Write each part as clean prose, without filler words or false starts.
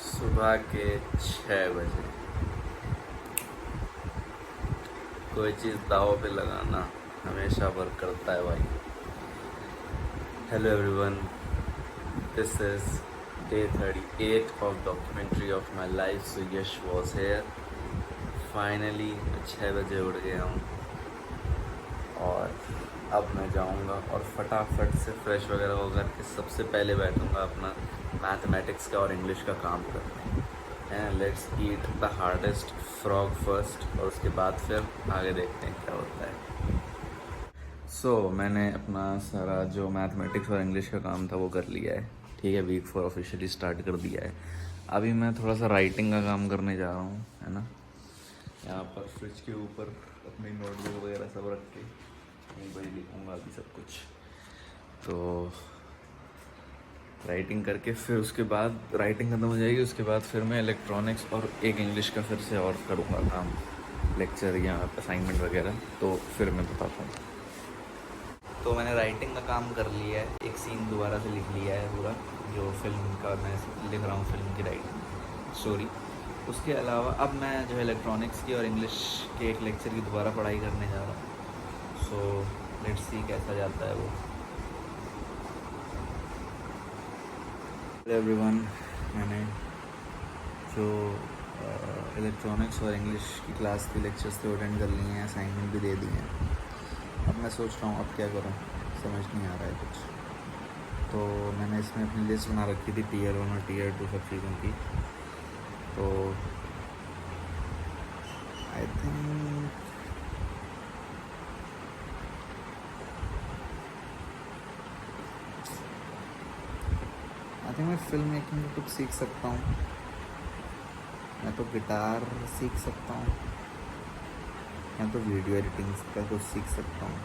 सुबह के 6 बजे। कोई चीज़ दाव पे लगाना हमेशा वर्क करता है भाई। Hello everyone, this is day 38 of documentary of my life. So Yash was here. Finally 6 बजे उठ गया हूँ और अब मैं जाऊँगा और फटाफट से फ्रेश वगैरह होकर के सबसे पहले बैठूँगा अपना मैथमेटिक्स का और इंग्लिश का काम करने। And let's eat the hardest frog first, और उसके बाद फिर आगे देखते हैं क्या होता है। मैंने अपना सारा जो मैथमेटिक्स और इंग्लिश का काम था वो कर लिया है। ठीक है, वीक 4 ऑफिशियली स्टार्ट कर दिया है। अभी मैं थोड़ा सा राइटिंग का काम करने जा रहा हूँ, है ना। यहाँ पर फ्रिज के ऊपर अपनी नोटबुक वगैरह सब रख के वही लिखूँगा अभी सब कुछ। तो राइटिंग करके फिर उसके बाद राइटिंग खत्म हो जाएगी, उसके बाद फिर मैं इलेक्ट्रॉनिक्स और एक इंग्लिश का फिर से और करूँगा काम, लेक्चर या असाइनमेंट वगैरह। तो फिर मैं बताता हूँ। तो मैंने राइटिंग का काम कर लिया है, एक सीन दोबारा से लिख लिया है पूरा, जो फिल्म का मैं लिख रहा हूँ, फिल्म की राइटिंग स्टोरी। उसके अलावा अब मैं जो है इलेक्ट्रॉनिक्स की और इंग्लिश के एक लेक्चर की दोबारा पढ़ाई करने जा रहा हूँ। सो लेट्स सी कैसा जाता है वो। हेलो एवरीवन, मैंने जो इलेक्ट्रॉनिक्स और इंग्लिश की क्लास की लेक्चर्स थे अटेंड कर लिए हैं, असाइनमेंट भी दे दिए हैं। अब मैं सोच रहा हूँ अब क्या करूँ, समझ नहीं आ रहा है कुछ। तो मैंने इसमें अपनी लिस्ट बना रखी थी टीयर 1 और टीयर 2 सब चीज़ों की। तो आई थिंक मैं फिल्म मेकिंग में कुछ सीख सकता हूँ। मैं तो गिटार सीख सकता हूँ, मैं तो वीडियो एडिटिंग का कुछ सीख सकता हूँ।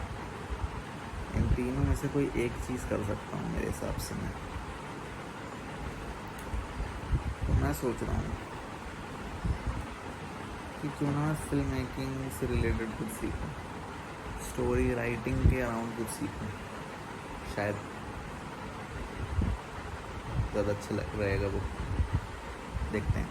इन तीनों में से कोई एक चीज़ कर सकता हूँ मेरे हिसाब से मैं। तो मैं सोच रहा हूँ कि क्यों ना मैं फिल्म मेकिंग से रिलेटेड कुछ सीखूँ, स्टोरी राइटिंग के अराउंड कुछ सीखूँ। शायद ज़्यादा अच्छा लग रहेगा वो, देखते हैं।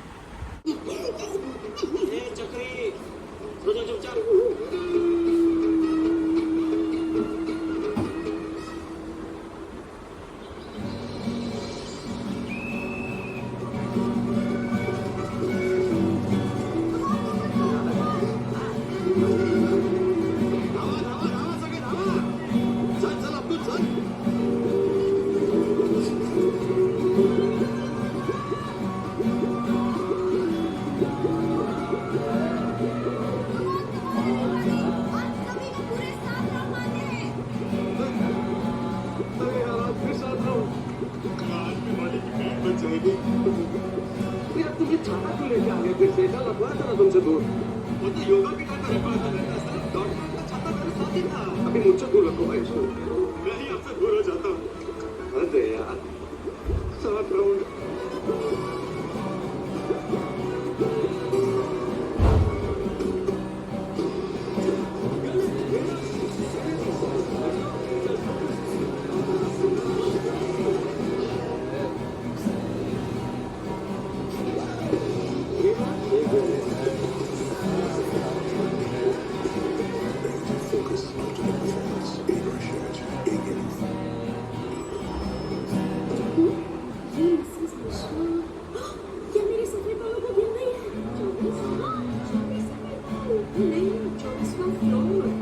तुमसे दूर वो तो योगा की टाइम पर रहता है सर। डॉक्टर का छाता मेरे साथ ही था। अभी मुझसे दूर रखो भाई इसको। मैं ही आपसे दूर हो जाता हूँ। अरे यार, 7 राउंड।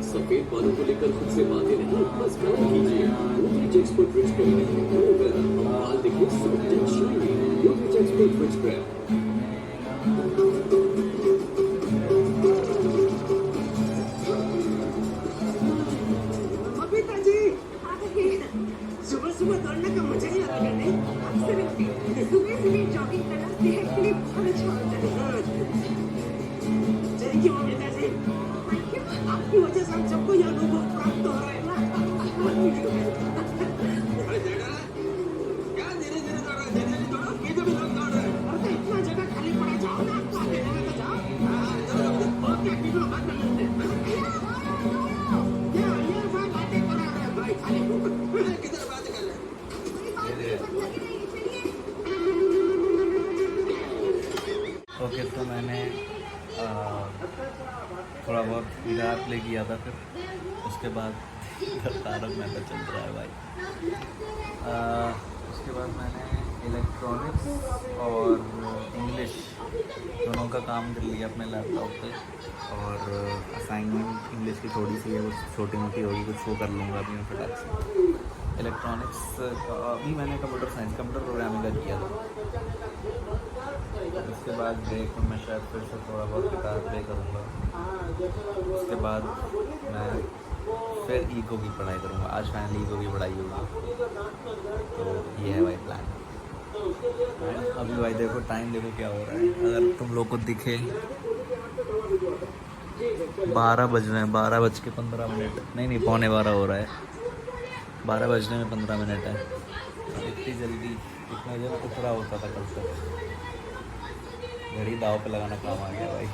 सफेद बालों को लेकर खुद से बातें नहीं, बस काम कीजिए। एक्सपर्ट रिच क्रीम बाल दिखे soft and shiny. Expert rich cream. सुबह सुबह दौड़ने का मजा ही अलग है नहीं? सुबह सुबह जॉगिंग करना सेहत के लिए बहुत अच्छा होता है। थैंक यू पिताजी, आपकी वजह से हम सबको यह अनुभव प्राप्त हो रहा है ना। अरे क्या धीरे धीरे दौड़ रहे, धीरे धीरे दौड़ो, ये जो भी लोग दौड़ रहे हैं। अरे इतना जगह खाली पड़ा, जाओ ना, आपको आगे में तो जाओ। ओके, किलो बात कर लेते हैं। ये भाई बातें कर रहा है भाई, खाली किधर बातें कर रहे हैं। होके तो मैंने थोड़ा बहुत गिटार प्ले किया था, फिर उसके बाद तारक मेहता चल रहा है भाई। उसके बाद मैंने इलेक्ट्रॉनिक्स और इंग्लिश दोनों का काम कर लिया अपने लैपटॉप पे, और असाइनमेंट इंग्लिश की थोड़ी सी है, कुछ छोटी मोटी होगी, कुछ वो कर लूँगा अभी मैं फटाक से। इलेक्ट्रॉनिक्स अभी मैंने कंप्यूटर प्रोग्रामिंग का किया था। उसके बाद ब्रेक में मैं शायद फिर से थोड़ा बहुत गिटार प्ले करूँगा। उसके बाद मैं फिर ईको की पढ़ाई करूँगा। आज फाइनली ईको की पढ़ाई होगी, तो ये है भाई प्लान। अभी भाई देखो टाइम देखो क्या हो रहा है, अगर तुम लोग को दिखे 12 बज रहे हैं, 12:15, नहीं 11:45 हो रहा है, 12 बजने में 15 मिनट है। इतनी जल्दी इतना जल्दी उतरा होता था कल तक, घड़ी दाव पे लगाना काम आ गया भाई।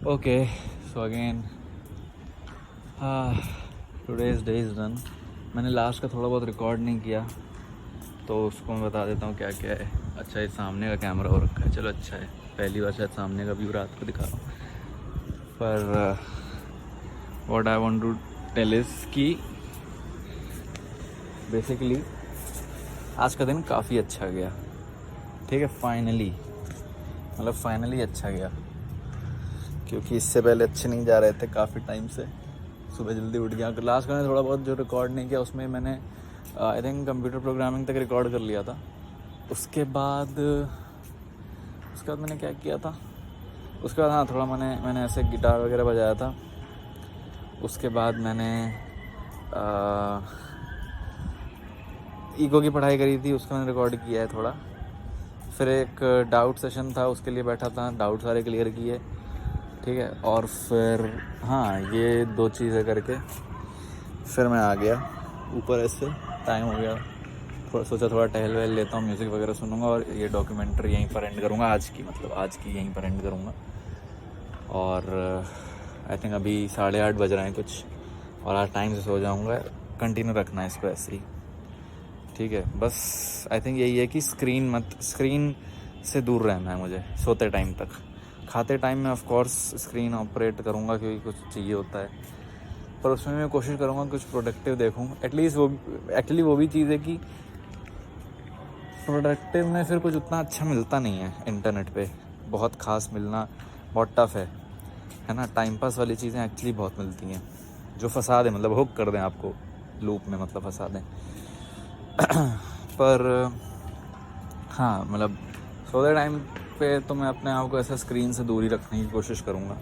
Okay, so again today's day is done. मैंने लास्ट का थोड़ा बहुत रिकॉर्ड नहीं किया, तो उसको मैं बता देता हूँ क्या क्या है। अच्छा, ये सामने का कैमरा हो रखा है, चलो अच्छा है, पहली बार शायद सामने का व्यू रात को दिखा रहा हूँ। पर what I want to tell is कि बेसिकली आज का दिन काफ़ी अच्छा गया, ठीक है। फाइनली अच्छा गया, क्योंकि इससे पहले अच्छे नहीं जा रहे थे काफ़ी टाइम से। सुबह जल्दी उठ गया। लास्ट का मैंने थोड़ा बहुत जो रिकॉर्ड नहीं किया, उसमें मैंने आई थिंक कंप्यूटर प्रोग्रामिंग तक रिकॉर्ड कर लिया था। उसके बाद मैंने क्या किया था, उसके बाद हाँ थोड़ा मैंने ऐसे गिटार वगैरह बजाया था। उसके बाद मैंने ईगो की पढ़ाई करी थी, उसका मैंने रिकॉर्ड किया है थोड़ा। फिर एक डाउट सेशन था, उसके लिए बैठा था, डाउट सारे क्लियर किए, ठीक है। और फिर हाँ ये 2 चीज़ें करके फिर मैं आ गया ऊपर। ऐसे टाइम हो गया, सोचा थोड़ा टहल वहल लेता हूँ, म्यूज़िक वगैरह सुनूंगा, और ये डॉक्यूमेंट्री यहीं पर एंड करूँगा आज की यहीं पर एंड करूँगा। और आई थिंक अभी 8:30 बज रहे हैं कुछ, और आज टाइम से सो जाऊँगा। कंटिन्यू रखना है इसको ऐसे ही, ठीक है। बस आई थिंक यही है कि स्क्रीन से दूर रहना है मुझे सोते टाइम तक। खाते टाइम में ऑफ कोर्स स्क्रीन ऑपरेट करूँगा, क्योंकि कुछ चाहिए होता है, पर उसमें मैं कोशिश करूँगा कुछ प्रोडक्टिव देखूँ एटलीस्ट। वो भी चीज़ है कि प्रोडक्टिव में फिर कुछ उतना अच्छा मिलता नहीं है इंटरनेट पे, बहुत ख़ास मिलना बहुत टफ है ना। टाइम पास वाली चीज़ें एक्चुअली बहुत मिलती हैं, जो फंसा दें, मतलब हुक कर दें आपको लूप में, मतलब फंसा दें। पर हाँ, मतलब सोते टाइम पे तो मैं अपने आप को ऐसा स्क्रीन से दूरी रखने की कोशिश करूँगा।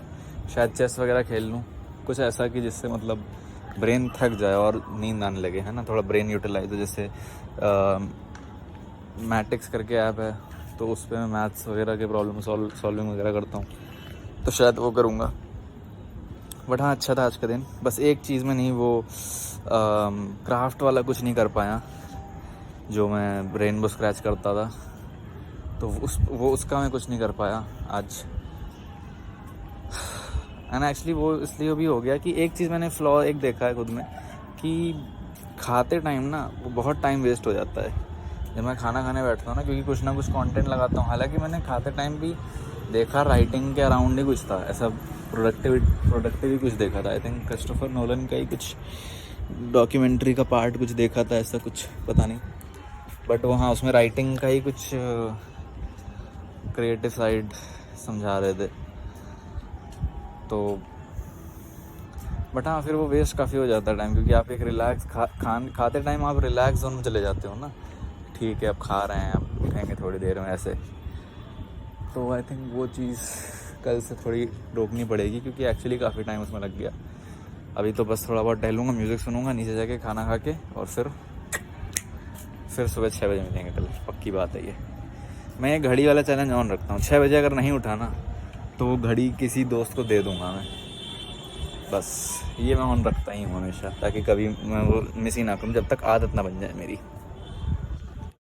शायद चेस वगैरह खेल लूँ, कुछ ऐसा कि जिससे मतलब ब्रेन थक जाए और नींद आने लगे, है ना, थोड़ा ब्रेन यूटिलाइज हो। जैसे मैट्रिक्स करके ऐप है, तो उस पर मैं मैथ्स वगैरह के प्रॉब्लम सॉल्विंग वगैरह करता हूँ, तो शायद वो करूँगा। बट हाँ, अच्छा था आज का दिन। बस एक चीज़ में नहीं, वो क्राफ्ट वाला कुछ नहीं कर पाया जो मैं रेनबो स्क्रैच करता था, तो उसका मैं कुछ नहीं कर पाया आज। एंड एक्चुअली वो इसलिए भी हो गया कि एक चीज़ मैंने फ्लॉ एक देखा है खुद में, कि खाते टाइम ना वो बहुत टाइम वेस्ट हो जाता है जब मैं खाना खाने बैठता हूँ ना, क्योंकि कुछ ना कुछ कंटेंट लगाता हूँ। हालांकि मैंने खाते टाइम भी देखा राइटिंग के अराउंड ही कुछ था, ऐसा प्रोडक्टिव ही कुछ देखा था। आई थिंक क्रिस्टोफर नोलन का ही कुछ डॉक्यूमेंट्री का पार्ट कुछ देखा था, ऐसा कुछ पता नहीं, बट वो हाँ उसमें राइटिंग का ही कुछ क्रिएटिव साइड समझा रहे थे। तो बट हाँ, फिर वो वेस्ट काफ़ी हो जाता है टाइम, क्योंकि आप एक रिलैक्स खाते टाइम आप रिलैक्स जोन में चले जाते हो ना। ठीक है, अब खा रहे हैं, अब उठेंगे थोड़ी देर में ऐसे। तो आई थिंक वो चीज़ कल से थोड़ी रोकनी पड़ेगी, क्योंकि एक्चुअली काफ़ी टाइम उसमें लग गया। अभी तो बस थोड़ा बहुत टहलूँगा, म्यूज़िक सुनूंगा, नीचे जाके खाना खा के, और फिर सुबह 6 बजे मिलेंगे कल, पक्की बात है ये। मैं ये घड़ी वाला चैलेंज ऑन रखता हूँ, 6 बजे अगर नहीं उठा ना तो वो घड़ी किसी दोस्त को दे दूँगा मैं। बस ये मैं ऑन रखता ही हूँ हमेशा, ताकि कभी मैं वो मिस ही ना करूँ, जब तक आदत ना बन जाए मेरी।